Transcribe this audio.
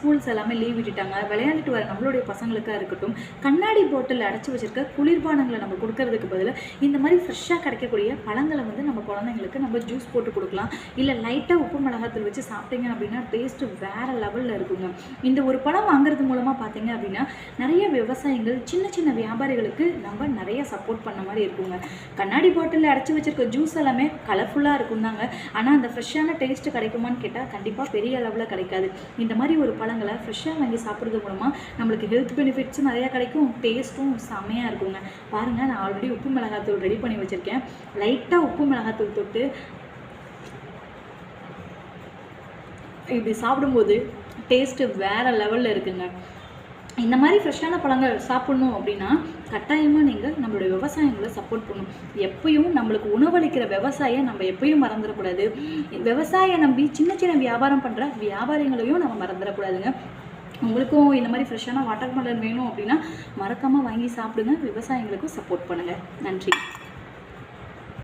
Schools எல்லாமே leave விட்டுட்டாங்க, விளையாண்டுட்டு வர நம்மளுடைய பசங்களுக்காக இருக்கட்டும், கண்ணாடி பாட்டில் அடைச்சி வச்சிருக்க குளிர்பானங்களை நம்ம கொடுக்கறதுக்கு பதிலாக இந்த மாதிரி ஃப்ரெஷ்ஷாக கிடைக்கக்கூடிய பழங்களை வந்து நம்ம குழந்தைங்களுக்கு நம்ம ஜூஸ் போட்டு கொடுக்கலாம். இல்லை லைட்டாக உப்பு மிளகாத்தூள் வச்சு சாப்பிட்டீங்க அப்படின்னா டேஸ்ட்டு வேறு லெவலில் இருக்குங்க. இந்த ஒரு பழம் வாங்குறது மூலமாக பார்த்தீங்க அப்படின்னா நிறைய விவசாயிகள் சின்ன சின்ன வியாபாரிகளுக்கு நம்ம நிறைய சப்போர்ட் பண்ண மாதிரி இருக்குங்க. கண்ணாடி பாட்டிலில் அடைச்சி வச்சிருக்க ஜூஸ் எல்லாமே கலர்ஃபுல்லாக இருக்கும் தாங்க, ஆனால் அந்த ஃப்ரெஷ்ஷான டேஸ்ட்டு கிடைக்குமான்னு கேட்டால் கண்டிப்பாக பெரிய அளவில் கிடைக்காது. இந்த மாதிரி ஒரு பழங்களை ஃப்ரெஷ்ஷாக வாங்கி சாப்பிட்றது மூலமாக நம்மளுக்கு ஹெல்த் பெனிஃபிட்ஸும் நிறையா கிடைக்கும், டேஸ்ட்டும் செம்மையாக இருக்குங்க. பாருங்கள், நான் ஆல்ரெடி உப்பு மிளகாத்தூள் ரெடி பண்ணி வச்சுருக்கேன். லைட்டாக உப்பு மிளகாத்தூள் தொட்டு இப்படி சாப்பிடும்போது டேஸ்ட்டு வேறு லெவலில் இருக்குங்க. இந்த மாதிரி ஃப்ரெஷ்ஷான பழங்கள் சாப்பிட்ணும் அப்படின்னா கட்டாயமாக நீங்கள் நம்மளுடைய விவசாயங்களை சப்போர்ட் பண்ணணும். எப்பயும் நம்மளுக்கு உணவளிக்கிற விவசாயியை நம்ம எப்பயும் மறந்துடக்கூடாது. விவசாயம் நம்பி சின்ன சின்ன வியாபாரம் பண்ணுற வியாபாரிகளையும் நம்ம மறந்துடக்கூடாதுங்க. உங்களுக்கும் இந்த மாதிரி ஃப்ரெஷ்ஷான வாட்டர் மெலன் வேணும் அப்படின்னா மறக்காமல் வாங்கி சாப்பிடுங்க. விவசாயிகளுக்கும் சப்போர்ட் பண்ணுங்கள். நன்றி.